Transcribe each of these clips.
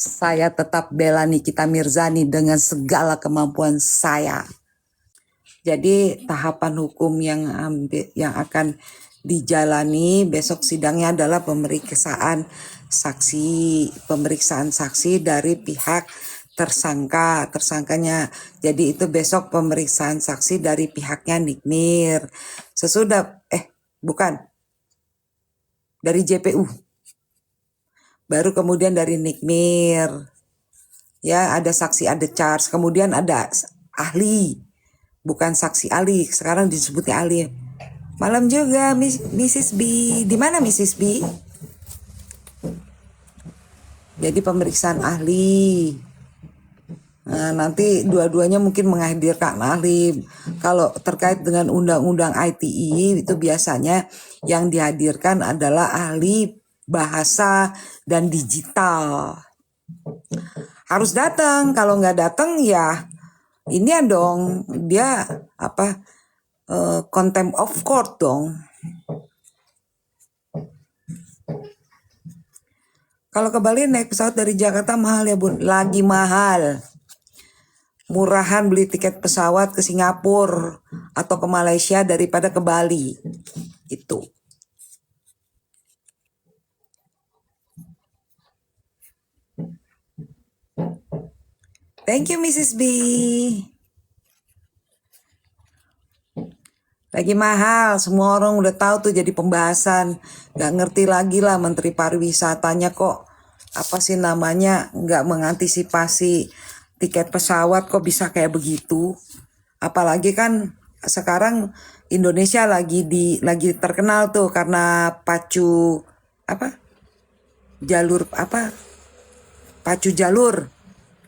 Saya tetap bela Nikita Mirzani dengan segala kemampuan saya. Jadi tahapan hukum yang akan dijalani besok sidangnya adalah pemeriksaan saksi dari pihak tersangkanya. Jadi itu besok pemeriksaan saksi dari pihaknya Nikmir. Dari JPU. Baru kemudian dari Nikmir. Ya, ada saksi, ada charge, kemudian ada ahli. Bukan saksi ahli, sekarang disebutnya ahli. Malam juga, Mrs. B. Di mana Mrs. B? Jadi pemeriksaan ahli. Nah, nanti dua-duanya mungkin menghadirkan ahli. Kalau terkait dengan undang-undang ITE itu biasanya yang dihadirkan adalah ahli bahasa dan digital. Harus datang, kalau nggak datang ya ini ya dong, dia contempt of court dong. Kalau ke Bali naik pesawat dari Jakarta mahal ya Bun, lagi mahal. Murahan beli tiket pesawat ke Singapura atau ke Malaysia daripada ke Bali. Itu. Thank you Mrs. B. Lagi mahal, semua orang udah tahu tuh jadi pembahasan. Gak ngerti lagi lah Menteri Pariwisatanya kok nggak mengantisipasi tiket pesawat kok bisa kayak begitu. Apalagi kan sekarang Indonesia lagi terkenal tuh karena pacu jalur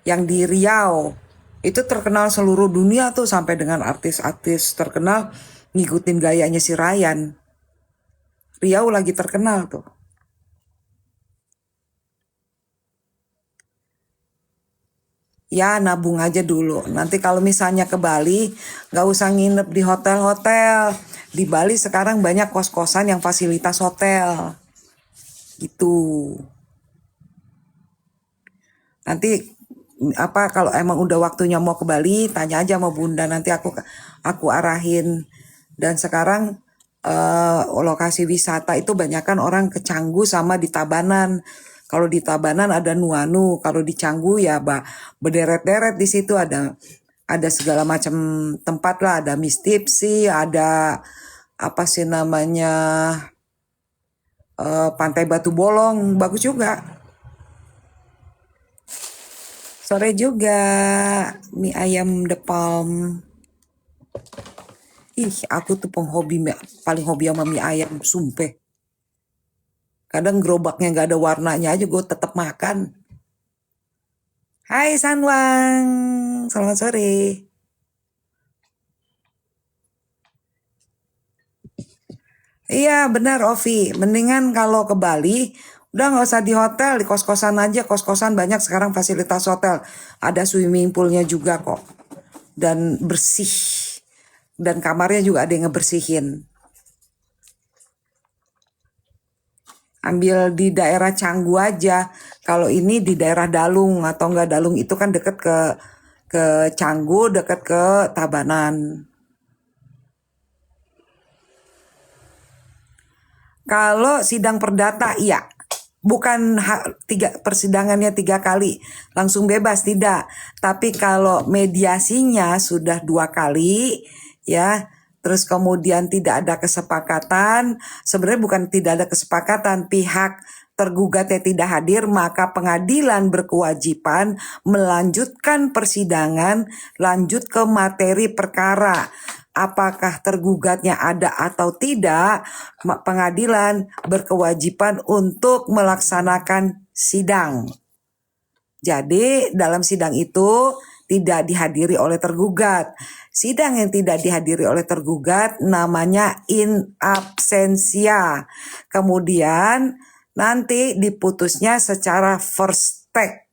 yang di Riau. Itu terkenal seluruh dunia tuh sampai dengan artis-artis terkenal ngikutin gayanya si Ryan. Riau lagi terkenal tuh. Ya nabung aja dulu. Nanti kalau misalnya ke Bali, gak usah nginep di hotel-hotel. Di Bali sekarang banyak kos-kosan yang fasilitas hotel. Gitu. Nanti kalau emang udah waktunya mau ke Bali, tanya aja sama Bunda, nanti aku arahin. Dan sekarang lokasi wisata itu banyakkan orang ke Canggu sama di Tabanan. Kalau di Tabanan ada Nuanu, kalau di Canggu ya berderet-deret di situ ada segala macam tempat lah, ada Mistipsi, ada Pantai Batu Bolong, bagus juga. Sore juga mie ayam The Palm. Ih, aku tuh paling hobi sama mie ayam, sumpah. Kadang gerobaknya gak ada warnanya aja gue tetap makan. Hai Sanwang, selamat sore. Iya benar Ovi, mendingan kalau ke Bali udah gak usah di hotel, di kos-kosan aja. Kos-kosan banyak sekarang fasilitas hotel. Ada swimming poolnya juga kok. Dan bersih. Dan kamarnya juga ada yang ngebersihin. Ambil di daerah Canggu aja. Kalau ini di daerah Dalung atau enggak Dalung itu kan deket ke Canggu, deket ke Tabanan. Kalau sidang perdata iya. Bukan persidangannya 3 kali langsung bebas, tidak. Tapi kalau mediasinya sudah 2 kali ya, terus kemudian tidak ada kesepakatan, sebenarnya bukan tidak ada kesepakatan, pihak tergugatnya tidak hadir, maka pengadilan berkewajiban melanjutkan persidangan, lanjut ke materi perkara. Apakah tergugatnya ada atau tidak, pengadilan berkewajiban untuk melaksanakan sidang. Jadi dalam sidang itu tidak dihadiri oleh tergugat. Sidang yang tidak dihadiri oleh tergugat namanya in absentia. Kemudian nanti diputusnya secara first take.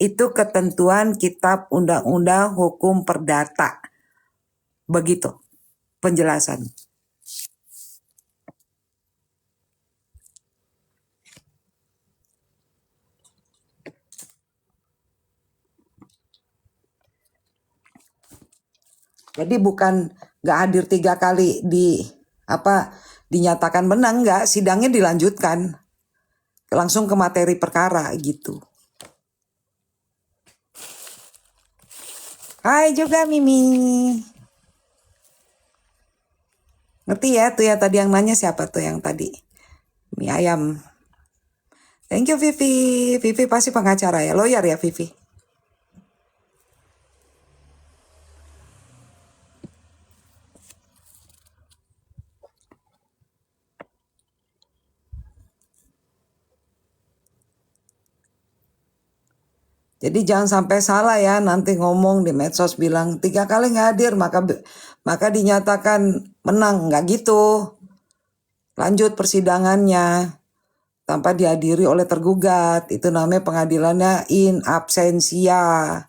Itu ketentuan Kitab Undang-Undang Hukum Perdata. Begitu penjelasan. Jadi bukan nggak hadir 3 kali dinyatakan menang, nggak, sidangnya dilanjutkan langsung ke materi perkara gitu. Hai juga Mimi. Ngerti ya tuh ya tadi yang nanya siapa tuh yang tadi? Mie ayam. Thank you Vivi. Vivi pasti pengacara ya, lawyer ya Vivi. Jadi jangan sampai salah ya nanti ngomong di medsos bilang 3 kali nggak hadir maka dinyatakan menang, nggak gitu. Lanjut persidangannya tanpa dihadiri oleh tergugat, itu namanya pengadilannya in absentia.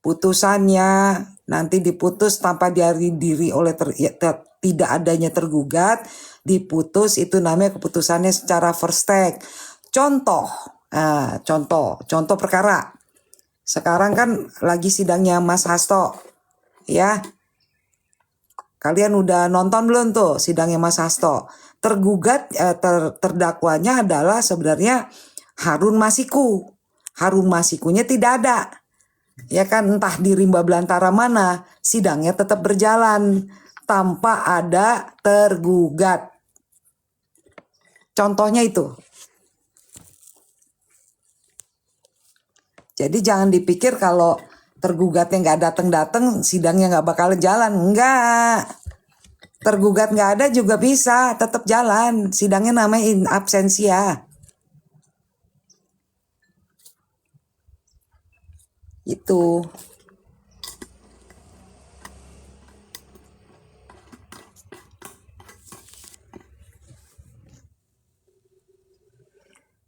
Putusannya nanti diputus tanpa dihadiri oleh tidak adanya tergugat, diputus itu namanya keputusannya secara first take. Contoh perkara. Sekarang kan lagi sidangnya Mas Hasto, ya. Kalian udah nonton belum tuh sidangnya Mas Hasto? Terdakwanya adalah sebenarnya Harun Masiku. Harun Masikunya tidak ada. Ya kan, entah di rimba belantara mana, sidangnya tetap berjalan tanpa ada tergugat. Contohnya itu. Jadi jangan dipikir kalau tergugatnya nggak datang-datang, sidangnya nggak bakal jalan. Enggak. Tergugat nggak ada juga bisa, tetap jalan. Sidangnya namanya in absentia. Itu.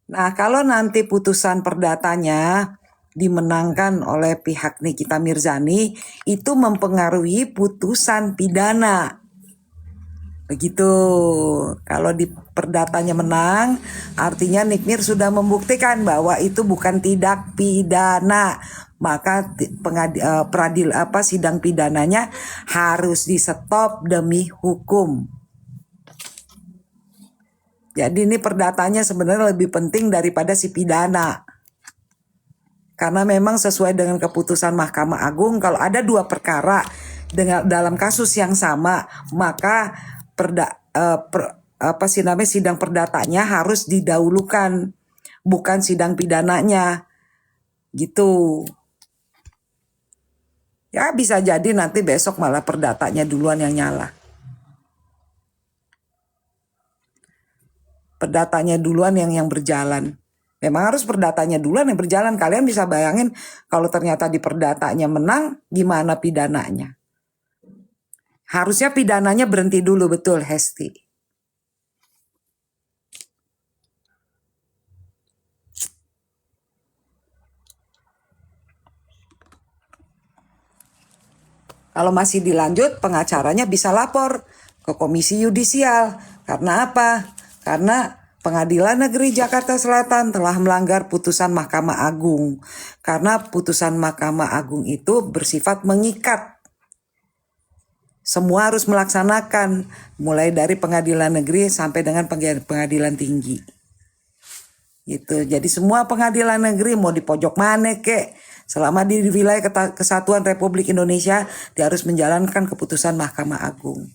Nah, kalau nanti putusan perdatanya dimenangkan oleh pihak Nikita Mirzani, itu mempengaruhi putusan pidana. Begitu. Kalau di perdatanya menang, artinya Nikmir sudah membuktikan bahwa itu bukan tindak pidana. Maka sidang pidananya harus di stop demi hukum. Jadi ini perdatanya sebenarnya lebih penting daripada si pidana. Karena memang sesuai dengan keputusan Mahkamah Agung, kalau ada 2 perkara dalam kasus yang sama, maka sidang perdatanya harus didahulukan, bukan sidang pidananya. Gitu. Ya bisa jadi nanti besok malah perdatanya duluan yang nyala. Perdatanya duluan yang berjalan. Memang harus perdatanya duluan yang berjalan. Kalian bisa bayangin kalau ternyata di perdatanya menang, gimana pidananya? Harusnya pidananya berhenti dulu, betul Hesti. Kalau masih dilanjut, pengacaranya bisa lapor ke Komisi Yudisial. Karena apa? Karena Pengadilan Negeri Jakarta Selatan telah melanggar putusan Mahkamah Agung. Karena putusan Mahkamah Agung itu bersifat mengikat. Semua harus melaksanakan, mulai dari pengadilan negeri sampai dengan pengadilan tinggi. Gitu. Jadi semua pengadilan negeri mau di pojok mana kek, selama di wilayah Kesatuan Republik Indonesia, dia harus menjalankan keputusan Mahkamah Agung.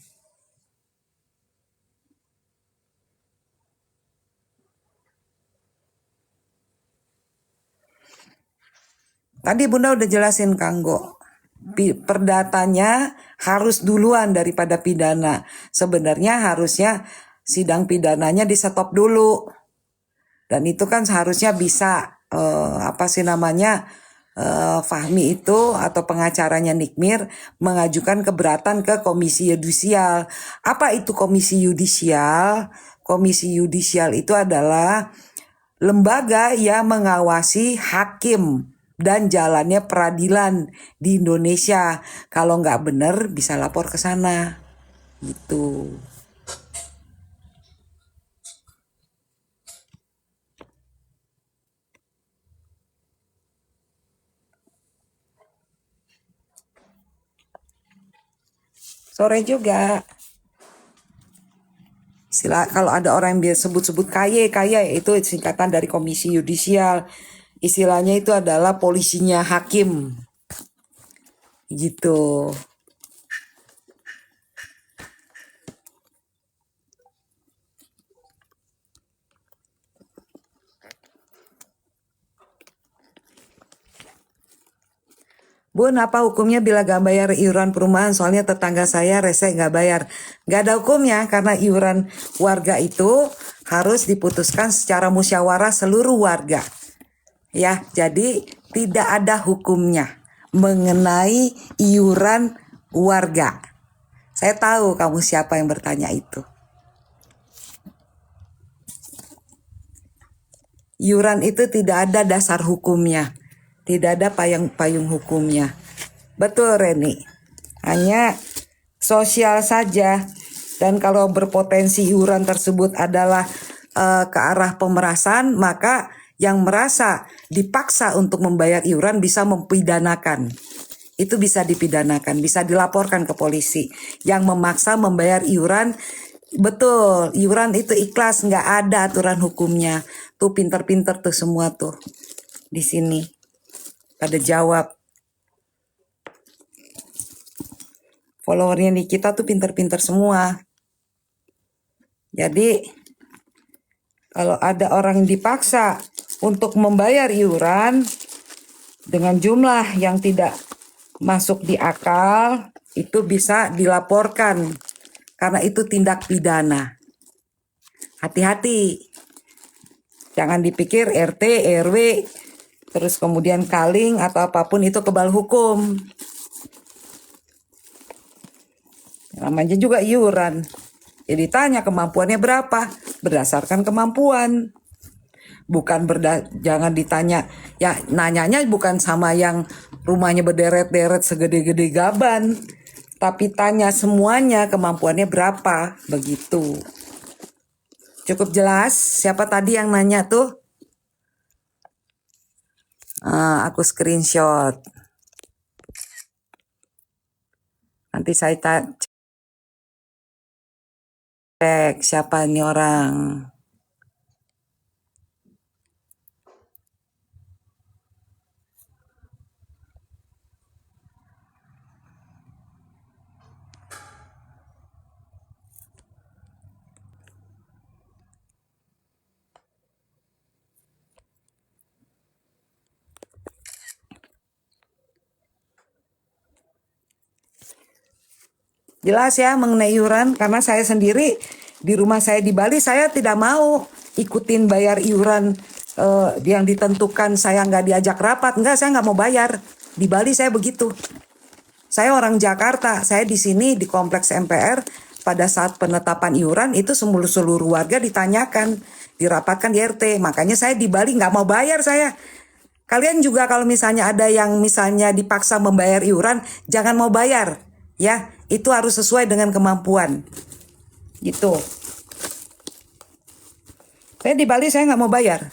Tadi Bunda udah jelasin Kanggo. Perdatanya harus duluan daripada pidana. Sebenarnya harusnya sidang pidananya di stop dulu. Dan itu kan seharusnya bisa Fahmi itu atau pengacaranya Nikmir mengajukan keberatan ke Komisi Yudisial. Apa itu Komisi Yudisial? Komisi Yudisial itu adalah lembaga yang mengawasi hakim dan jalannya peradilan di Indonesia. Kalau nggak benar bisa lapor ke sana. Gitu. Sore juga. Kalau ada orang yang sebut-sebut kaya itu singkatan dari Komisi Yudisial. Istilahnya itu adalah polisinya hakim. Gitu. Bun, apa hukumnya bila gak bayar iuran perumahan? Soalnya tetangga saya rese gak bayar. Gak ada hukumnya karena iuran warga itu harus diputuskan secara musyawarah seluruh warga. Ya, jadi tidak ada hukumnya mengenai iuran warga. Saya tahu kamu siapa yang bertanya itu. Iuran itu tidak ada dasar hukumnya. Tidak ada payung hukumnya. Betul, Reni. Hanya sosial saja. Dan kalau berpotensi iuran tersebut adalah ke arah pemerasan, maka yang merasa dipaksa untuk membayar iuran bisa mempidanakan. Itu bisa dipidanakan, bisa dilaporkan ke polisi. Yang memaksa membayar iuran, betul, iuran itu ikhlas, nggak ada aturan hukumnya. Tuh pinter-pinter tuh semua tuh di sini. Pada jawab. Followernya Nikita tuh pinter-pinter semua. Jadi kalau ada orang yang dipaksa untuk membayar iuran dengan jumlah yang tidak masuk di akal, itu bisa dilaporkan karena itu tindak pidana. Hati-hati. Jangan dipikir RT, RW, terus kemudian kaling atau apapun itu kebal hukum. Namanya juga iuran. Jadi tanya kemampuannya berapa, berdasarkan kemampuan. Bukan jangan ditanya, ya nanyanya bukan sama yang rumahnya berderet-deret segede-gede gaban. Tapi tanya semuanya kemampuannya berapa, begitu. Cukup jelas, siapa tadi yang nanya tuh? Aku screenshot. Nanti saya cek siapa nih orang. Jelas ya mengenai iuran, karena saya sendiri di rumah saya di Bali, saya tidak mau ikutin bayar iuran yang ditentukan. Saya nggak diajak rapat, saya nggak mau bayar. Di Bali saya begitu. Saya orang Jakarta, saya di sini di kompleks MPR pada saat penetapan iuran itu seluruh warga ditanyakan, dirapatkan di RT. Makanya saya di Bali nggak mau bayar saya. Kalian juga kalau misalnya ada yang misalnya dipaksa membayar iuran, jangan mau bayar. Ya, itu harus sesuai dengan kemampuan. Gitu. Saya di Bali saya nggak mau bayar.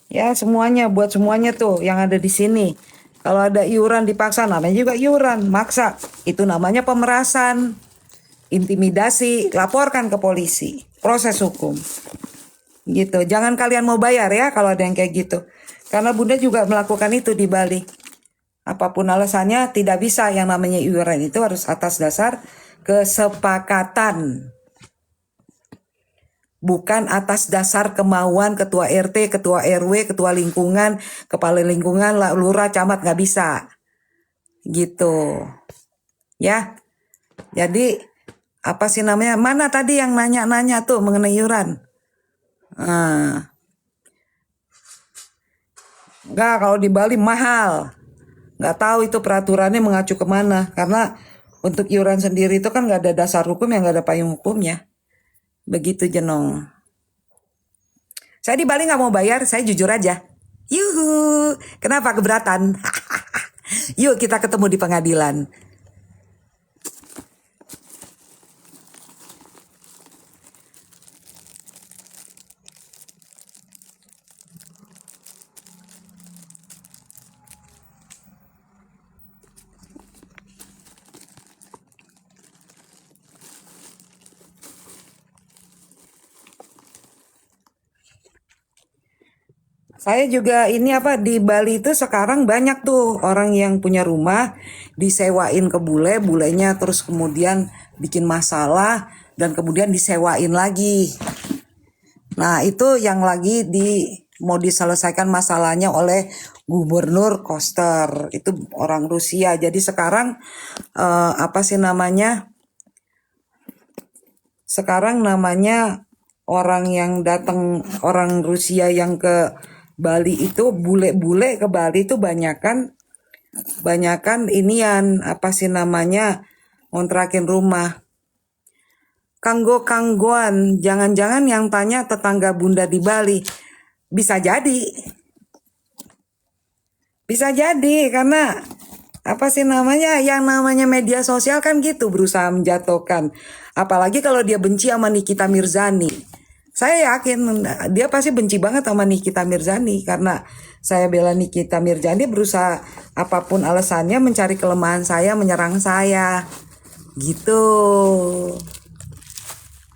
Ya semuanya, buat semuanya tuh yang ada di sini. Kalau ada iuran dipaksa, namanya juga iuran, maksa. Itu namanya pemerasan, intimidasi, laporkan ke polisi, proses hukum. Gitu, jangan kalian mau bayar ya kalau ada yang kayak gitu. Karena Bunda juga melakukan itu di Bali. Apapun alasannya tidak bisa, yang namanya iuran itu harus atas dasar kesepakatan. Bukan atas dasar kemauan ketua RT, ketua RW, ketua lingkungan, kepala lingkungan, lurah, camat, nggak bisa. Gitu. Ya. Jadi apa sih namanya? Mana tadi yang nanya-nanya tuh mengenai iuran? Nggak, kalau di Bali mahal. Nggak tahu itu peraturannya mengacu kemana. Karena untuk iuran sendiri itu kan nggak ada dasar hukum, yang nggak ada payung hukumnya. Begitu Jenong. Saya di Bali nggak mau bayar, saya jujur aja. Yuhu, kenapa keberatan? Yuk kita ketemu di pengadilan. Saya juga ini apa di Bali itu sekarang banyak tuh orang yang punya rumah disewain ke bule, bulenya terus kemudian bikin masalah dan kemudian disewain lagi. Nah, itu yang lagi mau diselesaikan masalahnya oleh Gubernur Koster. Itu orang Rusia. Jadi sekarang apa sih namanya? Sekarang namanya orang yang datang, orang Rusia yang ke Bali itu, bule-bule ke Bali itu banyakan inian apa sih namanya, ngontrakin rumah. Kanggo-kanggoan, jangan-jangan yang tanya tetangga Bunda di Bali. Bisa jadi. Bisa jadi karena apa sih namanya, yang namanya media sosial kan gitu, berusaha menjatuhkan. Apalagi kalau dia benci sama Nikita Mirzani. Saya yakin dia pasti benci banget sama Nikita Mirzani karena saya bela Nikita Mirzani, berusaha apapun alasannya mencari kelemahan saya, menyerang saya. Gitu.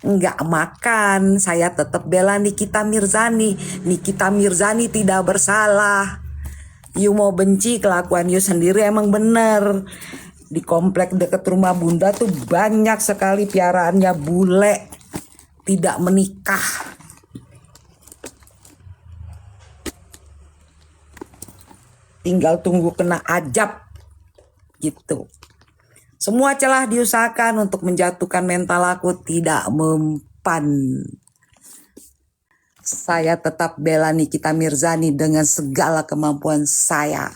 Nggak makan, saya tetap bela Nikita Mirzani. Nikita Mirzani tidak bersalah. You mau benci kelakuan you sendiri, emang bener. Di komplek deket rumah Bunda tuh banyak sekali piaraannya bule tidak menikah. Tinggal tunggu kena ajab gitu. Semua celah diusahakan untuk menjatuhkan mental aku, tidak mempan. Saya tetap bela Nikita Mirzani dengan segala kemampuan saya.